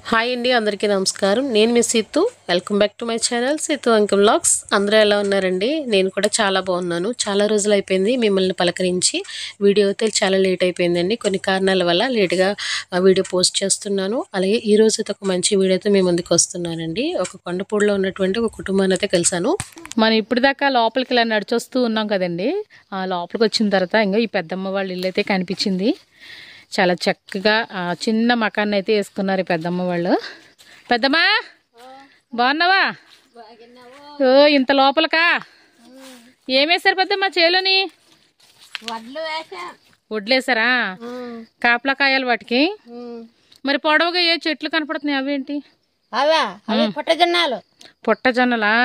Hi అండి, అందరికీ నమస్కారం. నేను మీ Seethu. Welcome back to my channel Seethu Ankam vlogs. అందరూ ఎలా ఉన్నారండి? నేను కూడా చాలా బాగున్నాను. చాలా రోజులు అయిపోయింది మిమ్మల్ని పలకరించి. వీడియో అయితే చాలా లేట్ అయిపోయిందండి. కొన్ని కారణాల వల్ల లేట్గా వీడియో పోస్ట్ చేస్తున్నాను. అలాగే ఈ రోజు అయితే ఒక మంచి వీడియోతో మీ ముందుకు వస్తున్నానండి. ఒక కొండపూడిలో ఉన్నటువంటి ఒక కుటుంబాన్ని అయితే కలిసాను. మనం ఇప్పుడు దాకా లోపలికి ఇలా నడిచొస్తూ ఉన్నాం కదండి. ఆ లోపలికి వచ్చిన తర్వాత ఇంకా ఈ పెద్దమ్మ వాళ్ళ ఇల్లు అయితే కనిపించింది. చాలా చక్కగా చిన్న మకాన్ని అయితే వేసుకున్నారు ఈ పెద్దమ్మ వాళ్ళు. పెద్దమ్మా బాగున్నావా? ఓ ఇంత లోపలకా ఏమేశారు పెద్దమ్మా? చేలోని వడ్లేసారా? కాపలా కాయాలి వాటికి. మరి పొడవుగా ఏ చెట్లు కనపడుతున్నాయి? అవేంటి? పొట్టజొన్నలా?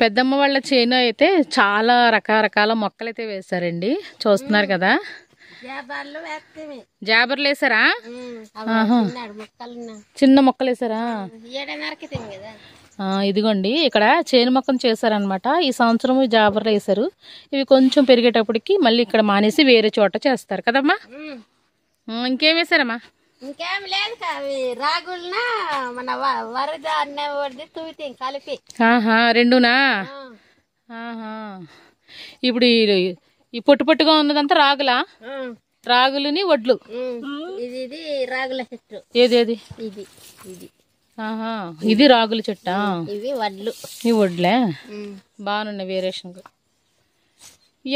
పెద్దమ్మ వాళ్ళ చేను అయితే చాలా రకరకాల మొక్కలు అయితే వేశారండి. చూస్తున్నారు కదా. జాబర్లు వేసారా? చిన్న మొక్కలు వేసారా? ఇదిగోండి ఇక్కడ చేను మొక్కను చేశారనమాట. ఈ సంవత్సరం జాబర్లు వేసారు. ఇవి కొంచెం పెరిగేటప్పటికి మళ్ళీ ఇక్కడ మానేసి వేరే చోట చేస్తారు కదమ్మా. ఇంకేం వేసారమ్మా? ఇంకేం లేదు. రాగులన మన వరద అన్న కలిపి రెండునా? ఇప్పుడు ఈ పొట్టు పొట్టుగా ఉన్నదంతా రాగులా? రాగులని వడ్లు. ఇది రాగుల చెట్టు. ఏదేది? ఇది ఇది ఇది రాగుల చెట్టా? ఇవి వడ్లు. ఈ వడ్లే బాగున్నాయి వేరియేషన్.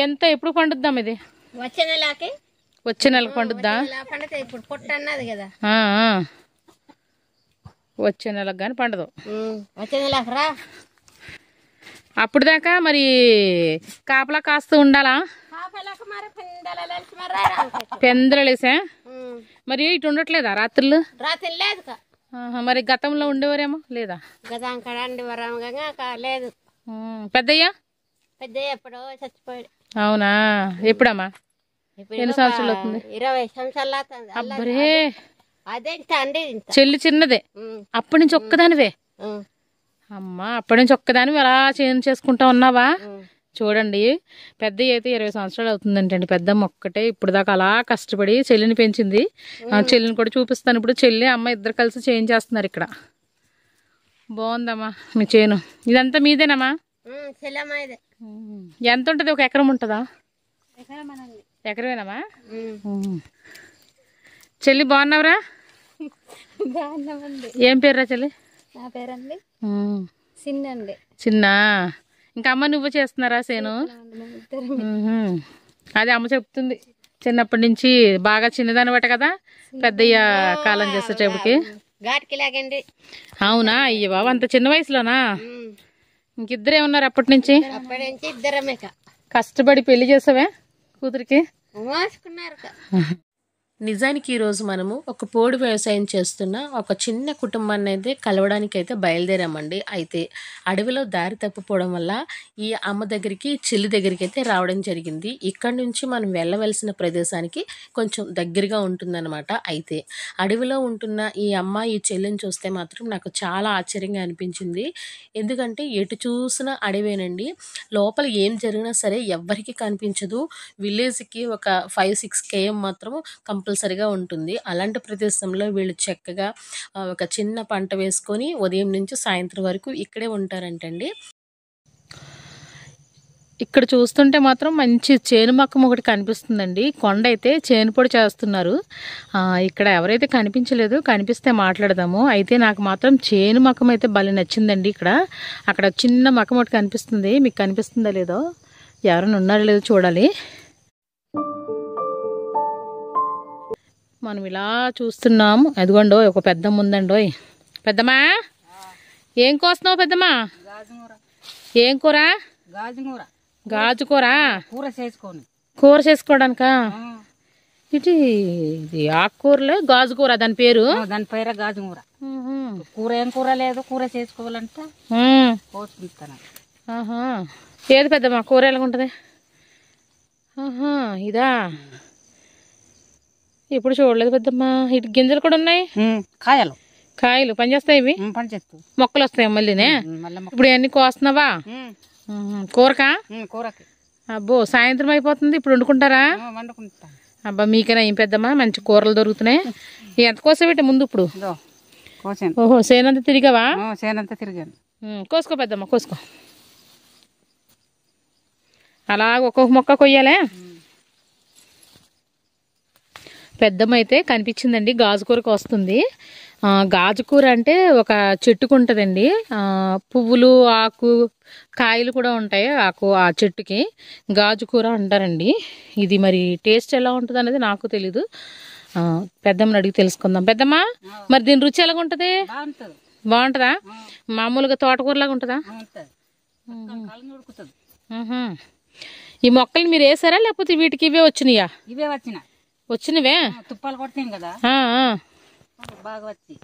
ఎంత ఎప్పుడు పండుద్దాం ఇది? వచ్చే నెలకి. వచ్చే నెలకు పండుద్దా? ఇప్పుడు పొట్టు అన్నది కదా. వచ్చే నెలకు కానీ పండదు. వచ్చే నెలకు రా. అప్పుడు దాకా మరి కాపలా కాస్తూ ఉండాలా? పెందలేసా? మరి ఇటు ఉండట్లేదా రాత్రులు? రాత్రి లేదు. మరి గతంలో ఉండేవారేమో లేదా? గతం లేదు. పెద్దయ్యా? పెద్దయ్య ఎప్పుడో చచ్చిపోయాడు. అవునా? ఎప్పుడమ్మా? ఎన్ని సంవత్సరాలు అవుతుంది? 20 సంవత్సరాలు అవుతుంది. అబ్బరే, అదేంటి చెల్లి చిన్నదే. అప్పటి నుంచి ఒక్కదానివే? అమ్మా, అప్పటి నుంచి ఒక్కదానివి అలా చేసుకుంటా ఉన్నావా? చూడండి, పెద్దయ్య అయితే 20 సంవత్సరాలు అవుతుందంటండి. పెద్దమ్మ ఒక్కటే ఇప్పుడు దాకా అలా కష్టపడి చెల్లిని పెంచింది. చెల్లిని కూడా చూపిస్తాను. ఇప్పుడు చెల్లి అమ్మ ఇద్దరు కలిసి చేంజ్ చేస్తున్నారు ఇక్కడ. బాగుందమ్మా మీ చేను. ఇదంతా మీదేనమ్మా? ఎంత ఉంటుంది? ఒక ఎకరం ఉంటుందా? ఎకరమేనమ్మా? చెల్లి బాగున్నావురా? బాగున్నామండి. ఏం పేరురా చెల్లి? నా పేరండి చిన్నండి. చిన్న. ఇంకా అమ్మ నువ్వు చేస్తున్నారా సేను? అదే అమ్మ చెప్తుంది, చిన్నప్పటి నుంచి బాగా చిన్నదనమాట కదా పెద్దయ్య కాలం చేసేటప్పటికి. అవునా? అయ్య బాబు, అంత చిన్న వయసులోనా? ఇంకిద్దరే ఉన్నారు అప్పటి నుంచి? ఇద్దరమే. కష్టపడి పెళ్లి చేసావే కూతురికి? నిజానికి ఈరోజు మనము ఒక పోడు వ్యవసాయం చేస్తున్న ఒక చిన్న కుటుంబాన్ని అయితే కలవడానికి అయితే బయలుదేరామండి. అయితే అడవిలో దారి తప్పిపోవడం వల్ల ఈ అమ్మ దగ్గరికి, చెల్లి దగ్గరికి అయితే రావడం జరిగింది. ఇక్కడ నుంచి మనం వెళ్ళవలసిన ప్రదేశానికి కొంచెం దగ్గరగా ఉంటుందన్నమాట. అయితే అడవిలో ఉంటున్న ఈ అమ్మ, ఈ చెల్లిని చూస్తే మాత్రం నాకు చాలా ఆశ్చర్యంగా అనిపించింది. ఎందుకంటే ఎటు చూసిన అడవేనండి. లోపల ఏం జరిగినా సరే ఎవ్వరికి కనిపించదు. విలేజ్కి ఒక 5-6 km మాత్రం కంపల్సరిగా ఉంటుంది. అలాంటి ప్రదేశంలో వీళ్ళు చక్కగా ఒక చిన్న పంట వేసుకొని ఉదయం నుంచి సాయంత్రం వరకు ఇక్కడే ఉంటారంటండి. ఇక్కడ చూస్తుంటే మాత్రం మంచి చేను మొక్కం ఒకటి కనిపిస్తుందండి. కొండ అయితే చేను పొడి చేస్తున్నారు. ఇక్కడ ఎవరైతే కనిపించలేదు, కనిపిస్తే మాట్లాడదాము. అయితే నాకు మాత్రం చేను మొక్కం అయితే భలే నచ్చిందండి. ఇక్కడ అక్కడ చిన్న మొక్కం ఒకటి కనిపిస్తుంది. మీకు కనిపిస్తుందా లేదో? ఎవరైనా ఉన్నారో లేదో చూడాలి. మనం ఇలా చూస్తున్నాము. అదిగోండో ఒక పెద్దమ్మ ఉందండో. పెద్దమ్మా, ఏం కోస్తున్నావు పెద్దమ్మా? ఏం కూర? గాజు కూర. కూర చేసుకోవడానికా? ఇది ఆకుకూరలే గాజు కూర దాని పేరు? దాని పేరు గాజు కూర. కూర ఏం కూర లేదు, కూర చేసుకోవాలంటే ఏది పెద్దమ్మా కూర ఎలాగుంటది? ఇదా? ఇప్పుడు చూడలేదు పెద్దమ్మా. ఇటు గింజలు కూడా ఉన్నాయి. కాయలు పనిచేస్తాయి. ఇవి మొక్కలు వస్తాయి మళ్ళీనే. ఇప్పుడు ఇవన్నీ కోస్తున్నావా? కూరకా? కూరకి. అబ్బో, సాయంత్రం అయిపోతుంది. ఇప్పుడు వండుకుంటారా? అబ్బా మీకైనా ఏం పెద్దమ్మా మంచి కూరలు దొరుకుతున్నాయి. ఎంత కోసపెట్టి ముందు ఇప్పుడు? కోసాను. ఓహో సేనంతా తిరిగావా? చేనంతా తిరిగాను. కోసుకో పెద్దమ్మ కోసుకో. అలాగ ఒక్కొక్క మొక్క కొయ్యాలే. పెద్దమ్మ అయితే కనిపించిందండి గాజుకూరకు వస్తుంది. గాజుకూర అంటే ఒక చెట్టుకు ఉంటుందండి. పువ్వులు ఆకు కాయలు కూడా ఉంటాయి ఆ చెట్టుకి. గాజుకూర అంటారండి. ఇది మరి టేస్ట్ ఎలా ఉంటుంది అనేది నాకు తెలీదు. పెద్దమ్మని అడిగి తెలుసుకుందాం. పెద్దమ్మ మరి దీని రుచి ఎలాగ ఉంటుంది? బాగుంటుందా? మామూలుగా తోటకూరలాగా ఉంటుందా? ఈ మొక్కలు మీరు వేసారా లేకపోతే వీటికి ఇవే వచ్చినాయా? ఇవే వచ్చినవే తుప్పాలు కొడతాం కదా బాగా వచ్చి.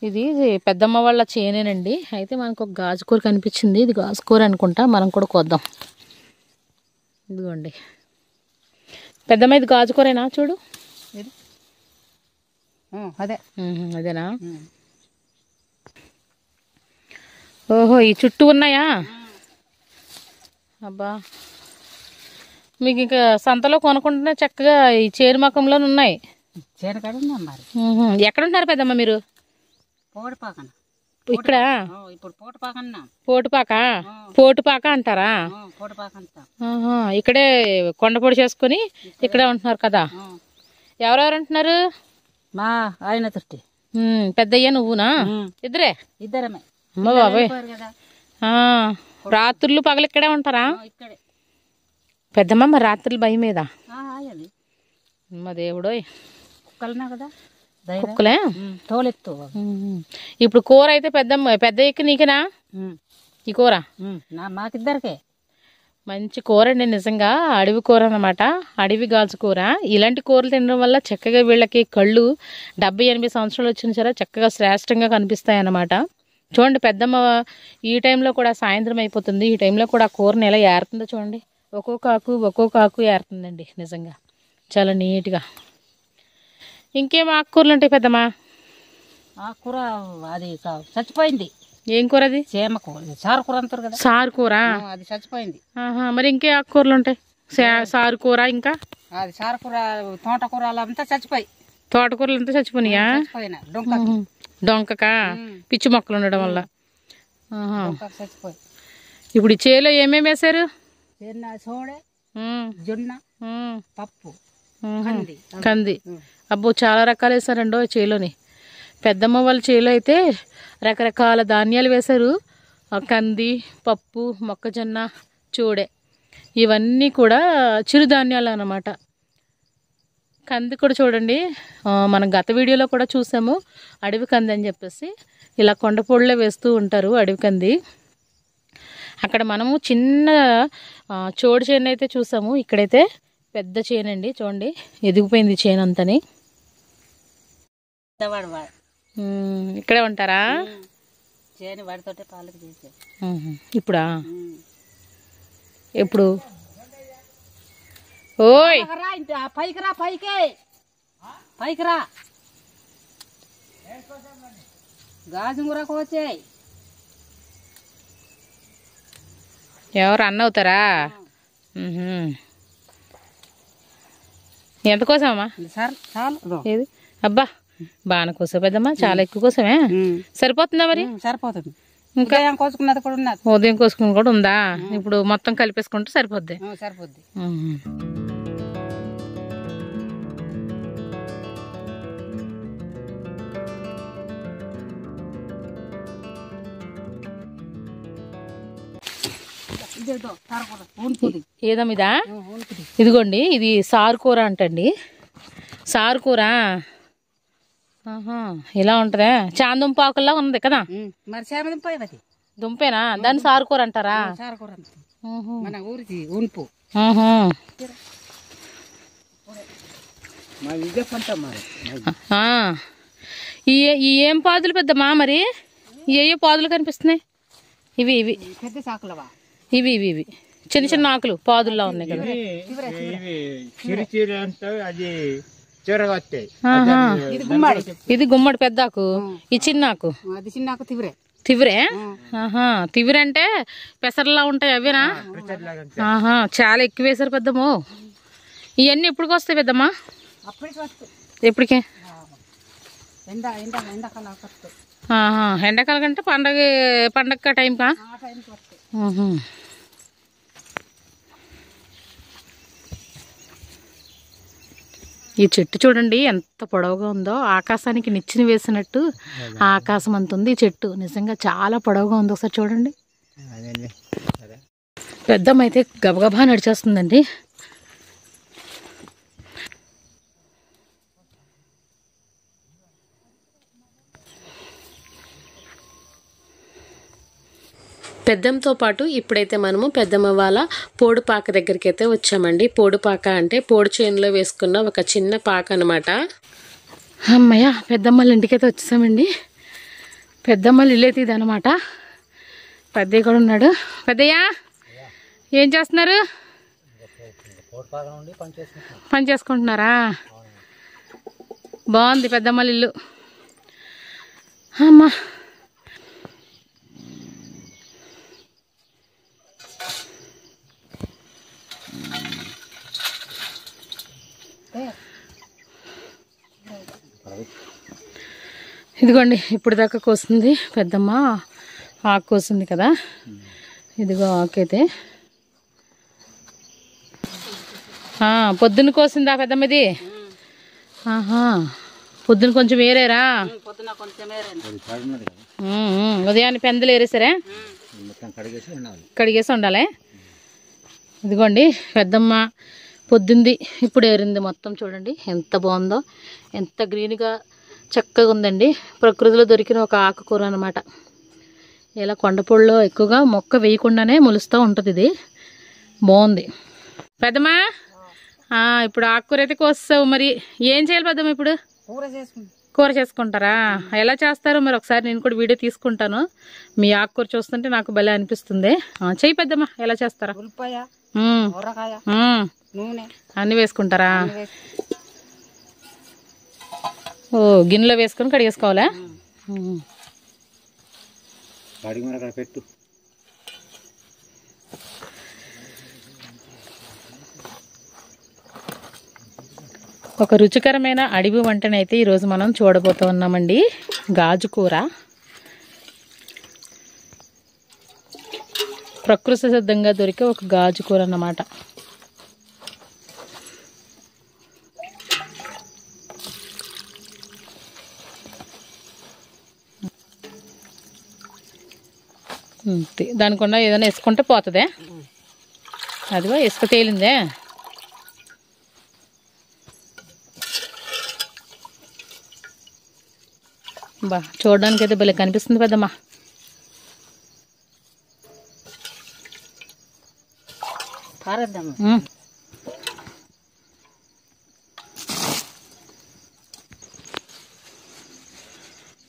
ఇది పెద్దమ్మ వాళ్ళ చేనేనండి. అయితే మనకు ఒక గాజుకూర కనిపించింది. ఇది గాజుకూర అనుకుంటా. మనం కూడా కొద్దాం. ఇదిగోండి పెద్దమ్మ, ఇది గాజుకూరేనా? చూడు అదే. అదేనా? ఓహో ఈ చుట్టూ ఉన్నాయా? అబ్బా మీకు ఇంకా సంతలో కొనుక్కుంటున్నా చక్కగా ఈ చేరు మకంలో ఉన్నాయి. ఎక్కడుంటున్నారు పెద్దమ్మ మీరు? ఇక్కడ పోటుపాక అంటారా? ఇక్కడే కొండపొడి చేసుకుని ఇక్కడే ఉంటున్నారు కదా. ఎవరెవరు ఉంటున్నారు? మా ఆయన తోటి పెద్దయ్య నువ్వునా? ఇద్దరమే. అమ్మ బాబాయ్, రాత్రులు పగలు ఇక్కడే ఉంటారా? పెద్దమ్మ మరి రాత్రులు భయం మీద? అమ్మ దేవుడోయ్, కుక్కలే తోలెత్తు. ఇప్పుడు కూర అయితే పెద్దయ్యకి నీకేనా ఈ కూర? మాకిద్దరికే. మంచి కూర అండి నిజంగా. అడవి కూర అన్నమాట. అడవి గాజు కూర. ఇలాంటి కూరలు తినడం వల్ల చక్కగా వీళ్ళకి కళ్ళు 70-80 సంవత్సరాలు వచ్చిన సరే చక్కగా శ్రేష్టంగా కనిపిస్తాయి అన్నమాట. చూడండి పెద్దమ్మ ఈ టైంలో కూడా సాయంత్రం అయిపోతుంది. ఈ టైంలో కూడా కూరని ఎలా ఏరుతుందో చూడండి. ఒక్కొక్క ఆకు ఏరుతుందండి. నిజంగా చాలా నీట్గా. ఇంకేం ఆకుకూరలు ఉంటాయి పెద్దమ్మా? ఆకుకూర అది చచ్చిపోయింది. ఏం కూర అది? చేమకూర, సారుకూర అంటారు కదా. సారుకూర అది చచ్చిపోయింది. మరి ఇంకే ఆకుకూరలు ఉంటాయి? సారుకూర, ఇంకా అది సారుకూర, తోటకూర అంతా చచ్చిపోయి. తోటకూరలు అంతా చచ్చిపోయినాయా? డొంకక పిచ్చి మొక్కలు ఉండడం వల్ల చచ్చిపోయి. ఇప్పుడు ఈ చేలో ఏమేమి వేసారు? సోడే, జొన్న, పప్పు, కంది. అబ్బో చాలా రకాలు వేసారండో చేలోని. పెద్దమ్మ వాళ్ళ చేలో అయితే రకరకాల ధాన్యాలు వేశారు. కంది, పప్పు, మొక్కజొన్న, చూడే ఇవన్నీ కూడా చిరుధాన్యాలు అన్నమాట. కంది కూడా చూడండి, మనం గత వీడియోలో కూడా చూసాము అడవి కంది అని చెప్పేసి. ఇలా కొండపొడిలో వేస్తూ ఉంటారు అడవి కంది. అక్కడ మనము చిన్న చోడు చేను అయితే చూసాము. ఇక్కడైతే పెద్ద చేను అండి. చూడండి ఎదిగిపోయింది చేను అంతని. ఇక్కడే ఉంటారా? చేను వాడితోటే పాలకు చేసే. ఇప్పుడా? ఎప్పుడు? ఓయ్ పైకి రా, పైకి రా. గాజుంగురకు వచ్చాయి. ఎవరు అన్న అవుతారా? ఎంత కోసమమ్మా? ఏది అబ్బా బాగా కోసా పెద్దమ్మా, చాలా ఎక్కువ కోసమే. సరిపోతుందా మరి? సరిపోతుంది. ఇంకా కోసుకున్నది కూడా ఉన్నది. ఉదయం కోసుకుని కూడా ఉందా? ఇప్పుడు మొత్తం కలిపేసుకుంటే సరిపోద్ది. సరిపోద్ది. ఏదమ్మిదా? ఇదిగోండి ఇది సారుకూర అంటండి. సారుకూర ఇలా ఉంటదా? చాందుంపాకుల్లా ఉంది కదా. దుంపేనా? దాన్ని సారుకూర అంటారా? మన ఊరికి ఉంపు. ఈ ఏం పాదులు పెద్దమ్మా మరి? ఏ పాదులు కనిపిస్తున్నాయి? ఇవి పెద్ద సాకులవా? ఇవి చిన్న చిన్న ఆకులు పాదుల్లా ఉన్నాయి కదా. ఇది గుమ్మడి పెద్ద ఆకు, ఈ చిన్న ఆకు. అది చిన్న ఆకు తివరే. తివిరే ఆహా తివిరంటే పెసరలా ఉంటాయి అవేనా ఆహా చాలా ఎక్కువ వేసారు పెద్దమ్మో ఇవన్నీ ఎప్పటికి వస్తాయి పెద్దమ్మా ఎప్పటికే ఎండాకాలం కంటే పండగ టైంకా ఈ చెట్టు చూడండి ఎంత పొడవుగా ఉందో ఆకాశానికి నిచ్చెన వేసినట్టు ఆకాశం అంత ఉంది ఈ చెట్టు నిజంగా చాలా పొడవుగా ఉంది ఒకసారి చూడండి పెద్దమ్మ అయితే గబగబా నడిచేస్తుందండి పెద్దమ్మతో పాటు ఇప్పుడైతే మనము పెద్దమ్మ వాళ్ళ పోడుపాక దగ్గరికి అయితే వచ్చామండి. పోడుపాక అంటే పోడు చేనులో వేసుకున్న ఒక చిన్న పాక అనమాట. అమ్మయ్య పెద్దమ్మల ఇంటికైతే వచ్చేసామండి. పెద్దమ్మలు ఇల్లు అయితే ఇది అనమాట. పెద్దయ్య కూడా ఉన్నాడు. పెద్దయ్య ఏం చేస్తున్నారు? పని చేసుకుంటున్నారా? బాగుంది పెద్దమ్మల ఇల్లు. అమ్మా ఇదిగోండి ఇప్పుడు దాకా కోస్తుంది పెద్దమ్మ. ఆకు కోస్తుంది కదా, ఇదిగో ఆకైతే పొద్దున్న కోసిందా పెద్దమ్మ ఇది? ఆహా పొద్దున కొంచెం వేరేరా? ఉదయాన్నే పెందలు వేరేసారా? కడిగేసి ఉండాలి. ఇదిగోండి పెద్దమ్మ పొద్దుంది ఇప్పుడు ఏరింది మొత్తం. చూడండి ఎంత బాగుందో, ఎంత గ్రీన్గా చక్కగా ఉందండి. ప్రకృతిలో దొరికిన ఒక ఆకుకూర అనమాట. ఇలా కొండపొడిలో ఎక్కువగా మొక్క వేయకుండానే మొలుస్తూ ఉంటుంది. ఇది బాగుంది పెద్దమ్మా. ఇప్పుడు ఆకుకూర అయితే కోస్తావు, మరి ఏం చేయాలి పెద్దమ్మ? ఇప్పుడు కూర చేసుకుంటారా? ఎలా చేస్తారో మరి ఒకసారి నేను కూడా వీడియో తీసుకుంటాను. మీ ఆకుకూర చూస్తుంటే నాకు భలే అనిపిస్తుంది. చెయ్యి పెద్దమ్మ, ఎలా చేస్తారా? అన్నీ వేసుకుంటారా? ఓ గిన్నెలో వేసుకొని కడిగేసుకోవాలా? పెట్టు. ఒక రుచికరమైన అడవి వంటనైతే ఈరోజు మనం చూడబోతూ ఉన్నామండి. గాజు కూర. ప్రకృతి సిద్ధంగా దొరికే ఒక గాజు కూర అన్నమాట. దానికన్నా ఏదైనా వేసుకుంటే పోతుందే. అదిగో ఇసుక తేలిందే. బా చూడడానికి అయితే భలే కనిపిస్తుంది పెద్దమ్మా.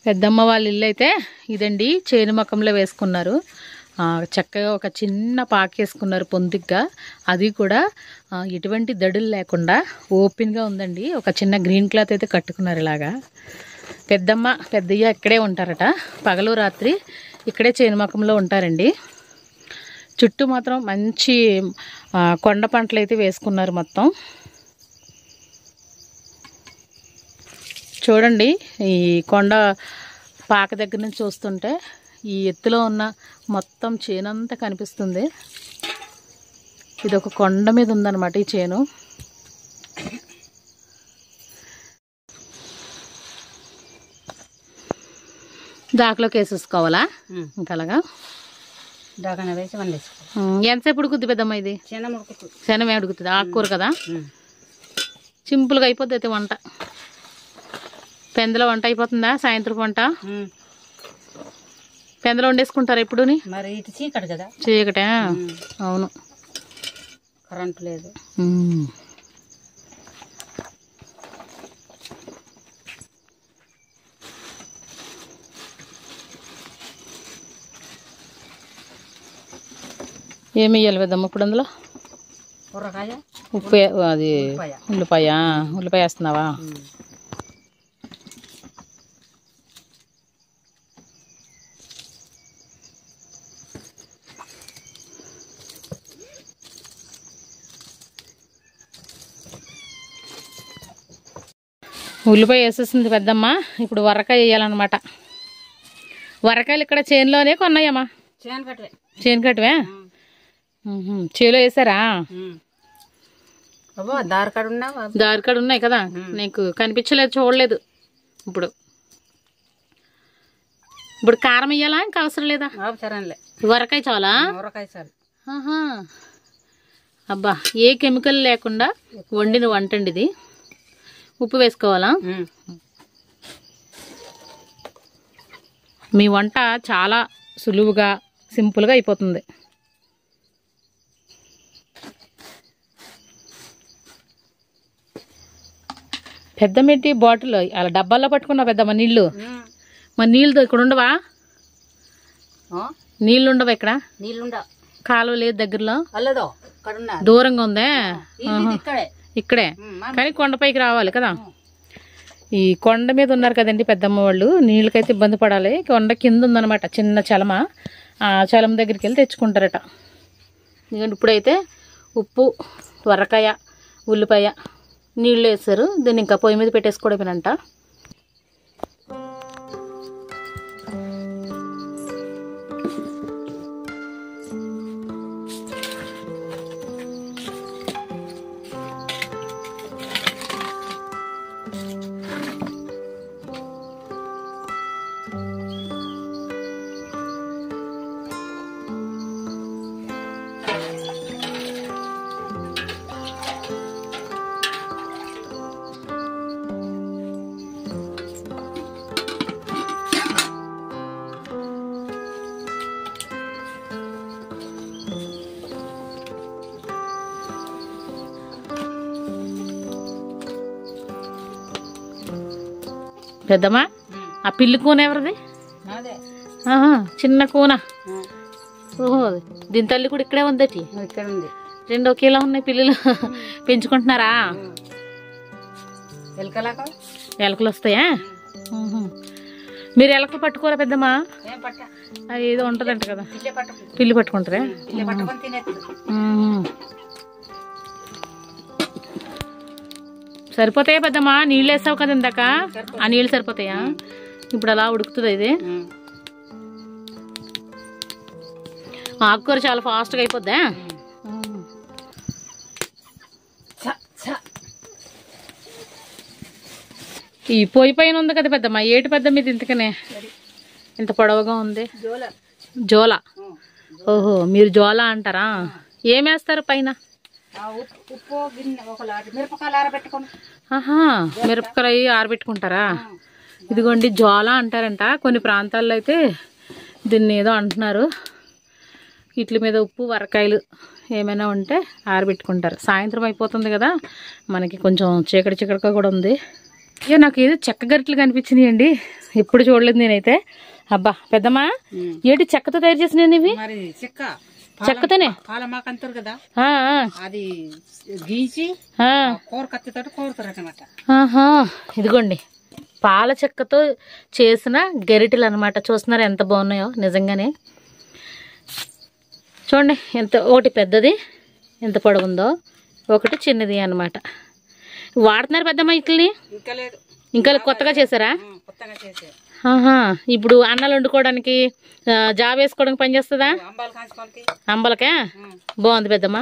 పెద్దమ్మ వాళ్ళ ఇల్లు అయితే ఇదండి. చేను మకంలో వేసుకున్నారు. చక్కగా ఒక చిన్న పాక వేసుకున్నారు పొందిగ్గా. అది కూడా ఎటువంటి దడులు లేకుండా ఓపెన్గా ఉందండి. ఒక చిన్న గ్రీన్ క్లాత్ అయితే కట్టుకున్నారు ఇలాగా. పెద్దమ్మ పెద్దయ్య ఇక్కడే ఉంటారట. పగలు రాత్రి ఇక్కడే చేను మకంలో ఉంటారండి. చుట్టూ మాత్రం మంచి కొండ పంటలు అయితే వేసుకున్నారు మొత్తం. చూడండి ఈ కొండ పాక దగ్గర నుంచి చూస్తుంటే ఈ ఎత్తులో ఉన్న మొత్తం చేనంతా కనిపిస్తుంది. ఇది ఒక కొండ మీద ఉందన్నమాట ఈ చేను. దాకలోకి వేసేసుకోవాలా? ఇంకా అలాగా దాకా వేసి వండేసుకో. ఎంతసేపు ఉడుకుద్ది పెద్దమ్మ ఇది? శనమే ఉడుకుతుంది. ఆకుకూర కదా, సింపుల్గా అయిపోద్ది అయితే వంట. పెందలో వంట అయిపోతుందా? సాయంత్రం వంట పెందలో వండేసుకుంటారా ఎప్పుడుని? మరి ఇటు చీకటి కదా. చీకటే, అవును. కరెంటు లేదు. ఏమి వేయాలి పెద్దమ్మ ఇప్పుడు అందులో? కూరగాయ, ఉప్పు, అది ఉల్లిపాయ. ఉల్లిపాయ వేస్తున్నావా? ఉల్లిపాయ వేసేసింది పెద్దమ్మ. ఇప్పుడు వరకాయ వేయాలన్నమాట. వరకాయలు ఇక్కడ చేనులోనే కొన్నాయమ్మా. చేను కట్టవే చేలో వేసారా? దారికాడ ఉన్నాయి కదా, నీకు కనిపించలేదు, చూడలేదు. ఇప్పుడు ఇప్పుడు కారం వేయాలా? ఇంకా అవసరం లేదా? వరకాయ చాలా. ఆహా, అబ్బా, ఏ కెమికల్ లేకుండా వండిన వంట అండి ఇది. ఉప్పు వేసుకోవాలా? మీ వంట చాలా సులువుగా సింపుల్గా అయిపోతుంది. పెద్దమ్మేంటి బాటిల్ అలా డబ్బాల్లో పట్టుకున్నావు పెద్దమ్మ నీళ్ళు? మరి నీళ్ళు ఇక్కడ ఉండవా? నీళ్ళు ఉండవా ఇక్కడ? కాలువ లేదు దగ్గరలో, దూరంగా ఉందే. ఇక్కడే కానీ కొండపైకి రావాలి కదా. ఈ కొండ మీద ఉన్నారు కదండి పెద్దమ్మ వాళ్ళు, నీళ్ళకైతే ఇబ్బంది పడాలి. కొండ కింద ఉందన్నమాట చిన్న చలమ. ఆ చలమ దగ్గరికి వెళ్ళి తెచ్చుకుంటారట. ఎందుకంటే ఇప్పుడైతే ఉప్పు, వరకాయ, ఉల్లిపాయ, నీళ్ళు వేస్తారు. దీన్ని ఇంకా పొయ్యి మీద పెట్టేసుకోవడమేనంట. పెద్దమ్మా, ఆ పిల్లి కూన ఎవరిది? ఆహా, చిన్న కూన. ఓహో, దీని తల్లి కూడా ఇక్కడే ఉందటి. రెండు ఒకేలా ఉన్నాయి పిల్లలు. పెంచుకుంటున్నారా? ఎలకలు వస్తాయా? మీరు ఎలకలు పట్టుకోరా పెద్దమ్మా? అది ఏదో ఉంటదంట కదా, పిల్లి పట్టుకుంటారా? సరిపోతాయా పెద్దమ్మా? నీళ్ళు వేసావు కదా ఇందాక, ఆ నీళ్ళు సరిపోతాయా? ఇప్పుడు అలా ఉడుకుతుంది ఇది. ఆకుకూర చాలా ఫాస్ట్గా అయిపోద్దా? ఈ పొయ్యి పైన ఉంది కదా పెద్దమ్మా, ఏటి పెద్దమ్మ ఇది ఇంతకనే ఇంత పొడవుగా ఉంది? జోలా. ఓహో, మీరు జోలా అంటారా? ఏమేస్తారు పైన? ఆహా, మిరపకాయ ఆరబెట్టుకుంటారా? ఇదిగోండి జోలా అంటారంట. కొన్ని ప్రాంతాల్లో అయితే దీన్ని ఏదో అంటున్నారు. వీటి మీద ఉప్పు, వరకాయలు ఏమైనా ఉంటే ఆరబెట్టుకుంటారు. సాయంత్రం అయిపోతుంది కదా, మనకి కొంచెం చీకటి చీకటిగా కూడా ఉంది. ఇక నాకు ఏదో చెక్క గరిటెలు కనిపించినాయి అండి, ఎప్పుడు చూడలేదు నేనైతే. అబ్బా పెద్దమ్మా, ఏంటి చెక్కతో తయారు చేసినాయి ఇవి? చెక్కతోనే ఇదిగోండి పాల చెక్కతో చేసిన గరిటెలు అనమాట. చూస్తున్నారా ఎంత బాగున్నాయో నిజంగానే. చూడండి ఎంత, ఒకటి పెద్దది ఎంత పొడవుందో, ఒకటి చిన్నది అనమాట. వాడుతున్నారు పెద్దమ్మ ఇట్లని? ఇంకా కొత్తగా చేశారా? ఆహా, ఇప్పుడు అన్నాలు వండుకోవడానికి, జాబ్ వేసుకోవడానికి పనిచేస్తుందా? అంబలకే బాగుంది పెద్దమ్మ,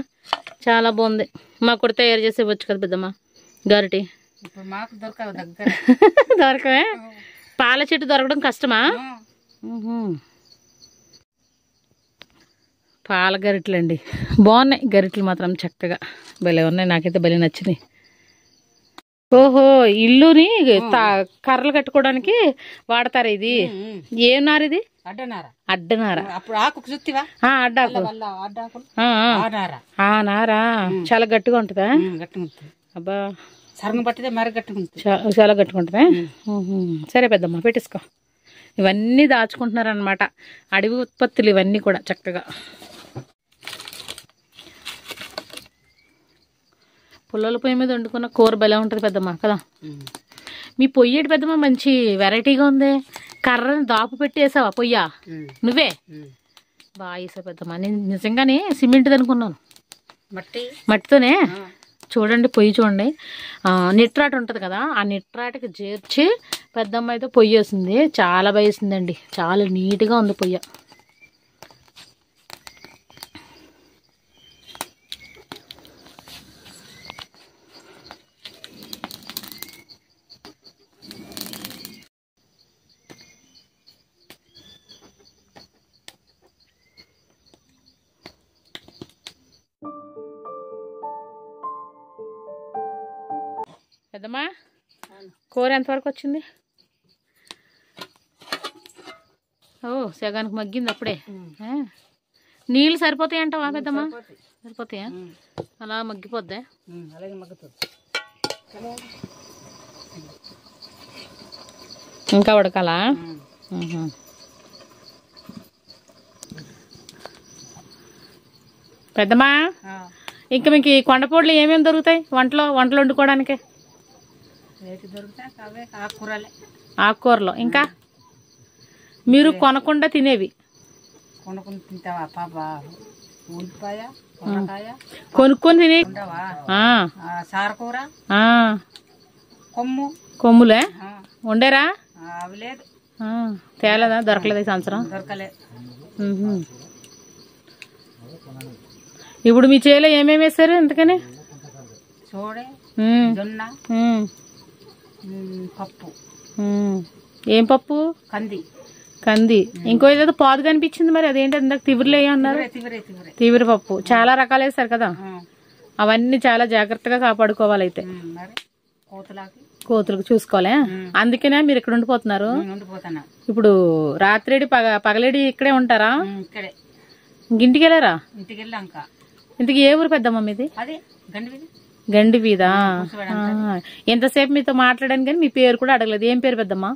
చాలా బాగుంది. మాకు కూడా తయారు చేసి ఇవ్వచ్చు కదా పెద్దమ్మ గరిటి? దొరకవే? పాల చెట్టు దొరకడం కష్టమా? పాల గరిటెలు అండి, బాగున్నాయి గరిటెలు మాత్రం, చక్కగా భలే ఉన్నాయి. నాకైతే భలే నచ్చినాయి. ఓహో, ఇల్లుని కర్రలు కట్టుకోవడానికి వాడతారు. ఇది ఏం నార? ఇది అడ్డనార. అడ్డాకు. ఆ నారా చాలా గట్టిగా ఉంటుందా? అబ్బా, చాలా గట్టిగా ఉంటుందా? సరే పెద్దమ్మ పెట్టేసుకో. ఇవన్నీ దాచుకుంటున్నారనమాట, అడవి ఉత్పత్తులు ఇవన్నీ కూడా చక్కగా. పుల్లల పొయ్యి మీద వండుకున్న కూర భలే ఉంటుంది పెద్దమ్మ కదా. మీ పొయ్యి ఏంటి పెద్దమ్మ మంచి వెరైటీగా ఉంది. కర్రని దాపు పెట్టి వేసావా పొయ్యా? నువ్వే బాగా వేసావు పెద్దమ్మ. నేను నిజంగానే సిమెంట్ అనుకున్నాను. మట్టితోనే చూడండి పొయ్యి చూడండి, నిట్రాట ఉంటుంది కదా, ఆ నిట్రాటకి చేర్చి పెద్దమ్మ అయితే పొయ్యి వేసింది. చాలా బాగా వేసిందండి, చాలా నీట్గా ఉంది పొయ్యి. పెద్దమ్మా కూర ఎంతవరకు వచ్చింది? ఓ సగానికి మగ్గింది అప్పుడే. నీళ్ళు సరిపోతాయి అంటావా పెద్దమ్మా? సరిపోతాయా? అలా మగ్గిపోద్దా? అలాగే మగ్గుతుంది. ఇంకా ఉడకాలా? పెద్దమ్మా ఇంకా మీకు ఈ కొండపూడలు ఏమేమి దొరుకుతాయి వంటలు వండుకోవడానికి? ఆకుకూరలు ఇంకా మీరు కొనకుండా తినేవి? కొనుక్కొని తినే కొమ్ములే వండారా? తేలేదా? దొరకలేదు ఈ సంవత్సరం? ఇప్పుడు మీ చేలో ఏమేమి వేసారు ఎందుకని? పప్పు. ఏం పప్పు? కంది. ఇంకో ఏదో పాదు కనిపించింది, మరి అదేంటి? ఇందాక తివిరిలో అన్నారు. తివిరి పప్పు. చాలా రకాలు వేస్తారు కదా, అవన్నీ చాలా జాగ్రత్తగా కాపాడుకోవాలి. అయితే కోతులకు చూసుకోవాలే, అందుకనే మీరు ఇక్కడ ఉండిపోతున్నారు. ఇప్పుడు రాత్రేడి పగలేడి ఇక్కడే ఉంటారా? ఇంటికి వెళ్ళారా? ఇంటికి ఏ ఊరు పెద్దమ్మ మీది? గండి వీధా? ఎంతసేపు మీతో మాట్లాడాను కానీ మీ పేరు కూడా అడగలేదు. ఏం పేరు పెద్దమ్మ?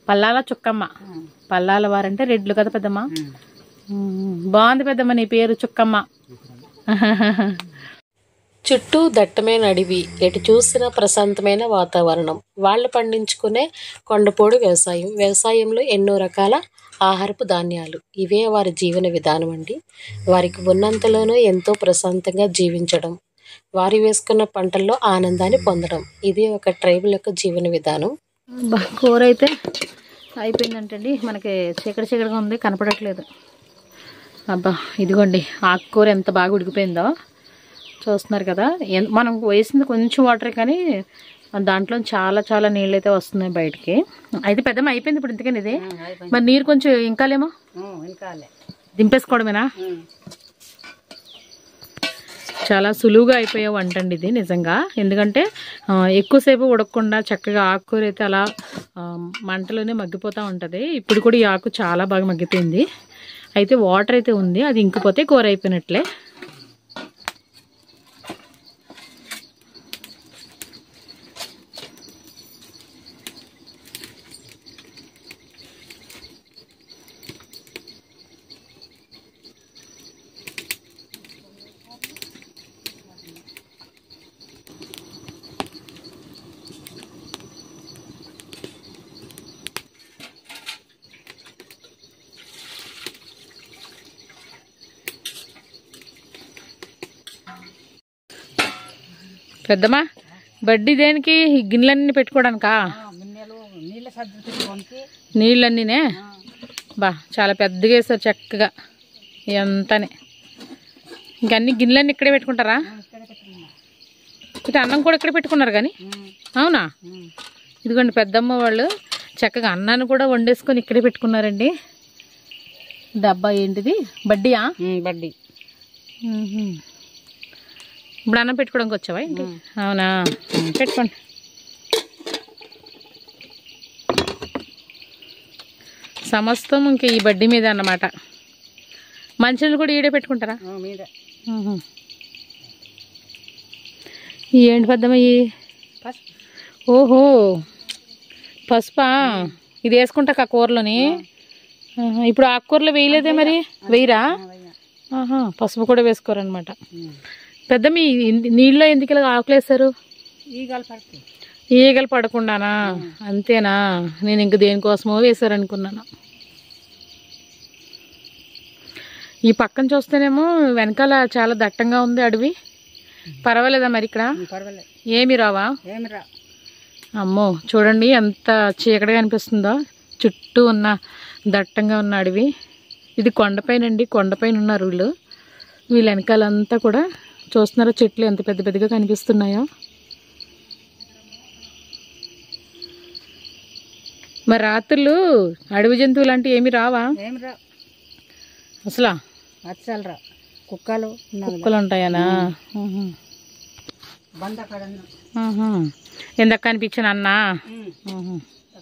పల్లాల చుక్కమ్మ. పల్లాల వారంటే రెడ్లు కదా పెద్దమ్మ? బాగుంది పెద్దమ్మ నీ పేరు చుక్కమ్మ. చుట్టూ దట్టమైన అడవి, ఎటు చూసినా ప్రశాంతమైన వాతావరణం. వాళ్ళు పండించుకునే కొండపోడు వ్యవసాయం. వ్యవసాయంలో ఎన్నో రకాల ఆహారపు ధాన్యాలు. ఇవే వారి జీవన విధానం అండి. వారికి ఉన్నంతలోనూ ఎంతో ప్రశాంతంగా జీవించడం, వారు వేసుకున్న పంటల్లో ఆనందాన్ని పొందడం, ఇది ఒక ట్రైబల్ యొక్క జీవన విధానం. కూర అయితే అయిపోయిందంటండి. మనకి చీకటిగా ఉంది, కనపడట్లేదు. అబ్బా ఇదిగోండి ఆకుకూర ఎంత బాగా ఉడికిపోయిందో చూస్తున్నారు కదా. మనం వేసింది కొంచెం వాటర్ కానీ దాంట్లో చాలా చాలా నీళ్ళు అయితే వస్తున్నాయి బయటికి. అయితే పెద్దమ్మ అయిపోయింది ఇప్పుడు ఇంతకని. ఇది మరి నీరు కొంచెం ఇంకాలేమో దింపేసుకోవడమేనా? చాలా సులువుగా అయిపోయే వంట అండి ఇది నిజంగా. ఎందుకంటే ఎక్కువసేపు ఉడకకుండా చక్కగా ఆకుకూర అయితే అలా మంటలోనే మగ్గిపోతూ ఉంటుంది. ఇప్పుడు కూడా ఈ ఆకు చాలా బాగా మగ్గిపోయింది. అయితే వాటర్ అయితే ఉంది, అది ఇంకిపోతే కూర అయిపోయినట్లే. పెద్దమ్మా బడ్డీ దేనికి? గిన్నెలన్నీ పెట్టుకోవడానికా? నీళ్ళన్నీనే బా చాలా పెద్దగా వేస్తారు చక్కగా ఎంతనే. ఇంకన్నీ గిన్నెలన్నీ ఇక్కడే పెట్టుకుంటారా? ఇటు అన్నం కూడా ఇక్కడే పెట్టుకున్నారు కానీ. అవునా? ఇదిగోండి పెద్దమ్మ వాళ్ళు చక్కగా అన్నాన్ని కూడా వండేసుకొని ఇక్కడే పెట్టుకున్నారండి. డబ్బా ఏంటిది? బడ్డీయా? బడ్డీ. ఇప్పుడు అన్నం పెట్టుకోవడానికి వచ్చావా ఏంటి? అవునా, పెట్టుకోండి. సమస్తం ఇంక ఈ బడ్డీ మీద అన్నమాట. మంచినీళ్ళు కూడా ఈడే పెట్టుకుంటారా? ఏంటి పెద్దమ్మ? ఓహో పసుపా? ఇది వేసుకుంటా కూరలోని. ఇప్పుడు ఆకుకూరలో వేయలేదే మరి? వేయరా? పసుపు కూడా వేసుకోరనమాట. పెద్ద మీ నీళ్ళలో ఎందుకు ఇలా ఆకులు వేస్తారు? ఈగలు పడకుండానా? అంతేనా? నేను ఇంక దేనికోసమో వేశారనుకున్నాను. ఈ పక్కన చూస్తేనేమో వెనకాల చాలా దట్టంగా ఉంది అడవి. పర్వాలేదా మరి ఇక్కడ పర్వాలేదు, ఏమి రావా? ఏమి రా. అమ్మో చూడండి ఎంత చీకటిగా అనిపిస్తుందో, చుట్టూ ఉన్న దట్టంగా ఉన్న అడవి. ఇది కొండపైనండి, కొండపైన ఉన్నారు వీళ్ళు. వీళ్ళ వెనకాలంతా కూడా చూస్తున్నారా చెట్లు ఎంత పెద్ద పెద్దగా కనిపిస్తున్నాయో. మరి రాత్రులు అడవి జంతువులు అంటే ఏమి రావా? ఏమి రా అసలు అచ్చలు రా. కుక్కలు కుక్కలు ఉంటాయనా? బంద అక్కడ ఎందుకు కనిపించాను అన్నా?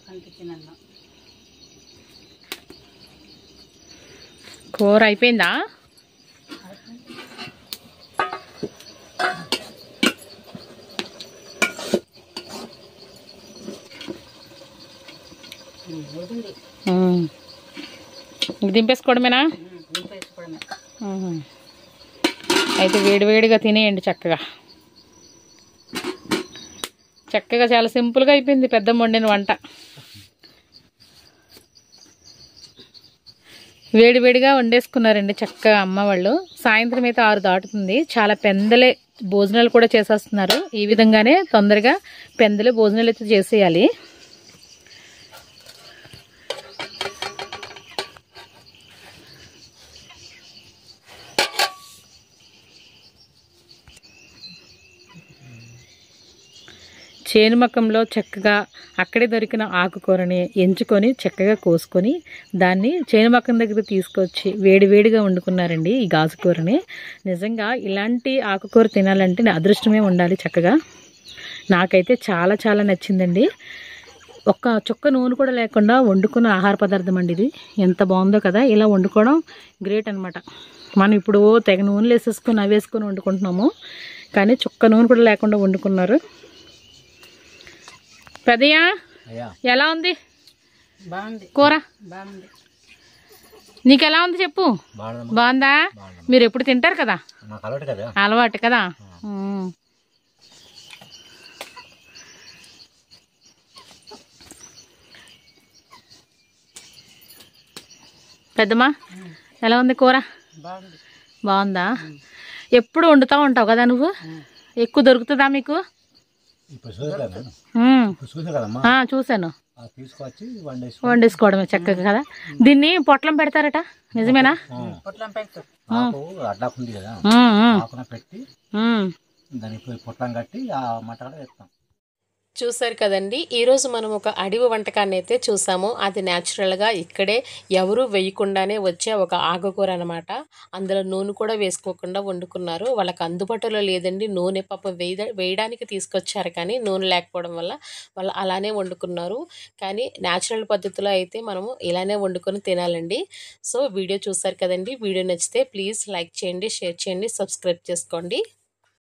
కనిపించిన కూర అయిపోయిందా? దింపేసుకోవడమేనా? అయితే వేడివేడిగా తినేయండి చక్కగా. చక్కగా చాలా సింపుల్గా అయిపోయింది పెద్దమ్మ వండిన వంట. వేడివేడిగా వండేసుకున్నారండి చక్కగా అమ్మ వాళ్ళు. సాయంత్రం అయితే 6 దాటుతుంది. చాలా పెందలే భోజనాలు కూడా చేసేస్తున్నారు. ఈ విధంగానే తొందరగా పెందలే భోజనాలు అయితే చేసేయాలి. చేనుమకంలో చక్కగా అక్కడే దొరికిన ఆకుకూరని ఎంచుకొని చక్కగా కోసుకొని దాన్ని చేనుమకం దగ్గర తీసుకొచ్చి వేడివేడిగా వండుకున్నారండి ఈ గాజుకూరని. నిజంగా ఇలాంటి ఆకుకూర తినాలంటే అదృష్టమే ఉండాలి చక్కగా. నాకైతే చాలా చాలా నచ్చిందండి. ఒక్క చుక్క నూనె కూడా లేకుండా వండుకున్న ఆహార పదార్థం అండి ఇది. ఎంత బాగుందో కదా. ఇలా వండుకోవడం గ్రేట్ అనమాట. మనం ఇప్పుడు తెగ నూనెలు వేసేసుకొని అవి వేసుకొని వండుకుంటున్నాము, కానీ చుక్క నూనె కూడా లేకుండా వండుకున్నారు. పెద్దయ్య ఎలా ఉంది బాగుంది కూర? బాగుంది. నీకు ఎలా ఉంది చెప్పు. బాగుందా? మీరు ఎప్పుడు తింటారు కదా, అలవాటు కదా. పెద్దమ్మా ఎలా ఉంది కూర? బాగుందా? ఎప్పుడు వండుతూ ఉంటావు కదా నువ్వు? ఎక్కువ దొరుకుతుందా మీకు? చూసాను. వండేసుకోవడమే చక్కగా కదా. దీన్ని పొట్లం పెడతారట, నిజమేనా? పొట్లం పెడతారు. పొట్లం కట్టి ఆ మటన్ వేస్తాం. చూసారు కదండి, ఈరోజు మనం ఒక అడవి వంటకాన్ని అయితే చూసాము. అది న్యాచురల్గా ఇక్కడే ఎవరు వేయకుండానే వచ్చే ఒక ఆకుకూర అనమాట. అందులో నూనె కూడా వేసుకోకుండా వండుకున్నారు. వాళ్ళకి అందుబాటులో లేదండి నూనె, పాపం వేయడానికి తీసుకొచ్చారు కానీ నూనె లేకపోవడం వల్ల వాళ్ళు అలానే వండుకున్నారు. కానీ న్యాచురల్ పద్ధతిలో అయితే మనము ఇలానే వండుకొని తినాలండి. సో వీడియో చూసారు కదండి. వీడియో నచ్చితే ప్లీజ్ లైక్ చేయండి, షేర్ చేయండి, సబ్స్క్రైబ్ చేసుకోండి.